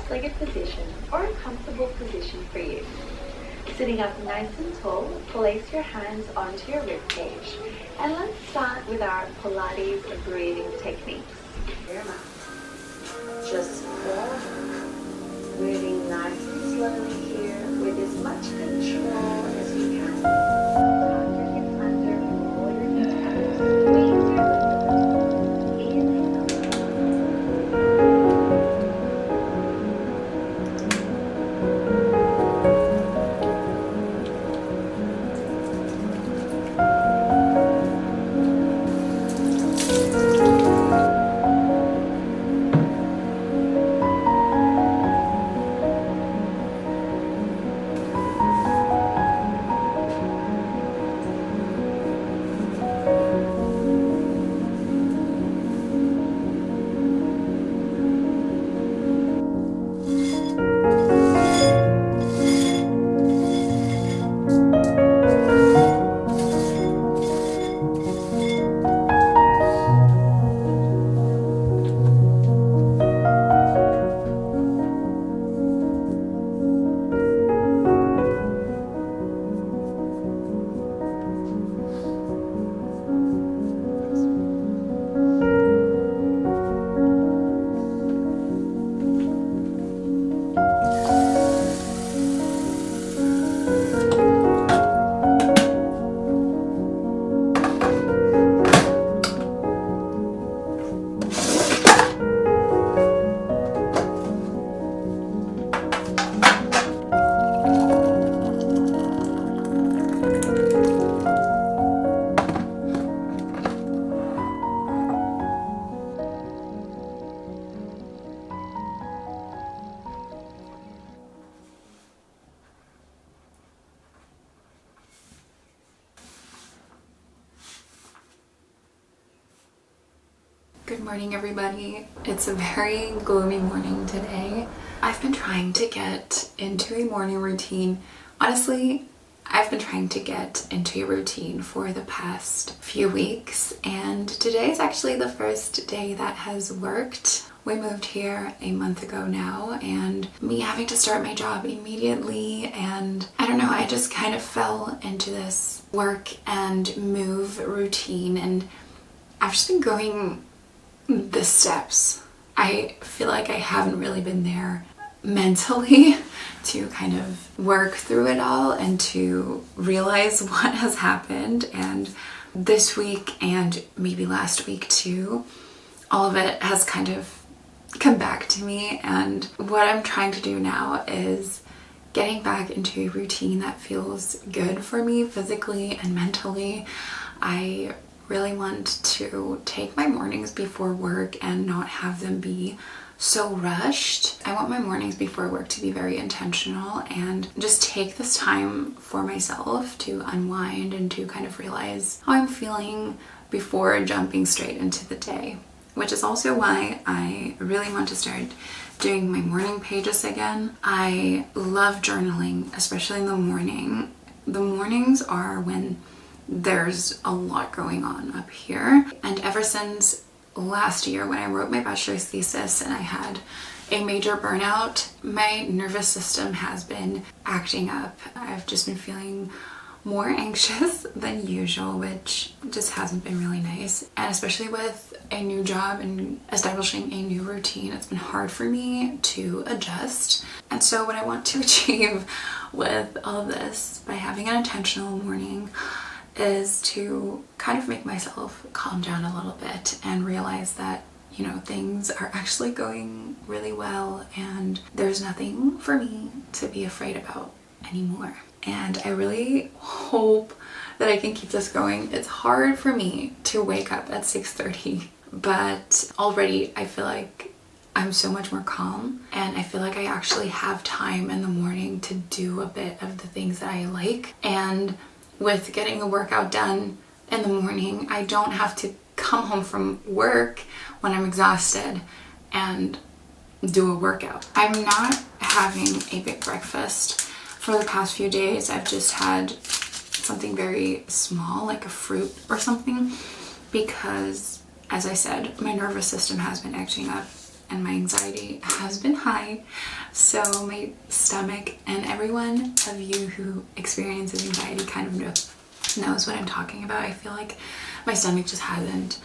cross-legged position or a comfortable position for you. Sitting up nice and tall, place your hands onto your rib cage, and let's start with our Pilates breathing techniques. Your mouth. Just forward, moving nice and slowly here with as much control as you can. Tuck your hips under, roll your knees out, squeeze your lips. Inhale. Good morning, everybody. It's a very gloomy morning today. I've been trying to get into a morning routine. Honestly, I've been trying to get into a routine for the past few weeks, and today is actually the first day that has worked. We moved here a month ago now, and me having to start my job immediately, and I don't know, I just kind of fell into this work and move routine, and I've just been going the steps. I feel like I haven't really been there mentally to kind of work through it all and to realize what has happened. And this week and maybe last week too, all of it has kind of come back to me, and what I'm trying to do now is getting back into a routine that feels good for me physically and mentally. I really want to take my mornings before work and not have them be so rushed. I want my mornings before work to be very intentional and just take this time for myself to unwind and to kind of realize how I'm feeling before jumping straight into the day, which is also why I really want to start doing my morning pages again. I love journaling, especially in the morning. The mornings are when there's a lot going on up here, and ever since last year when I wrote my bachelor's thesis and I had a major burnout, my nervous system has been acting up. I've just been feeling more anxious than usual, which just hasn't been really nice. And especially with a new job and establishing a new routine, it's been hard for me to adjust. And so what I want to achieve with all of this by having an intentional morning is to kind of make myself calm down a little bit and realize that, you know, things are actually going really well and there's nothing for me to be afraid about anymore. And I really hope that I can keep this going. It's hard for me to wake up at 6:30, but already I feel like I'm so much more calm, and I feel like I actually have time in the morning to do a bit of the things that I like. And with getting a workout done in the morning, I don't have to come home from work when I'm exhausted and do a workout. I'm not having a big breakfast. For the past few days, I've just had something very small, like a fruit or something, because, as I said, my nervous system has been acting up. and my anxiety has been high, so my stomach, and everyone of you who experiences anxiety kind of knows what I'm talking about. I feel like my stomach just hasn't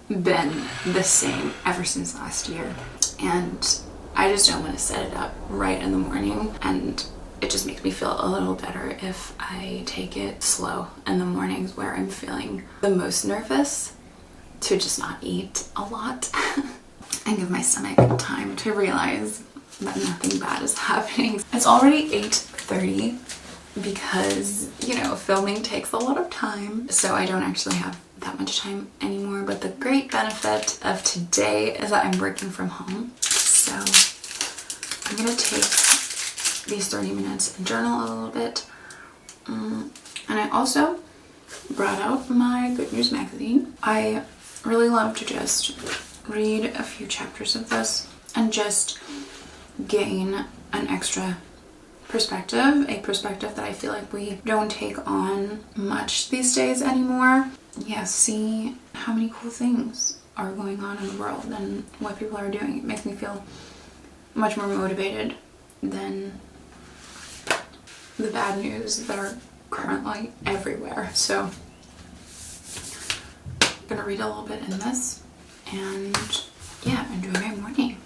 been the same ever since last year, and I just don't want to set it up right in the morning, and it just makes me feel a little better if I take it slow in the mornings where I'm feeling the most nervous, to just not eat a lot and give my stomach time to realize that nothing bad is happening. It's already 8:30 because, you know, filming takes a lot of time, so I don't actually have that much time anymore. But the great benefit of today is that I'm working from home, so I'm gonna take these 30 minutes and journal a little bit. And I also brought out my Good News magazine. I really love to just read a few chapters of this and just gain an extra perspective, a perspective that I feel like we don't take on much these days anymore. Yeah, see how many cool things are going on in the world and what people are doing. It makes me feel much more motivated than the bad news that are currently everywhere. So I'm gonna read a little bit in this and yeah, enjoy my morning.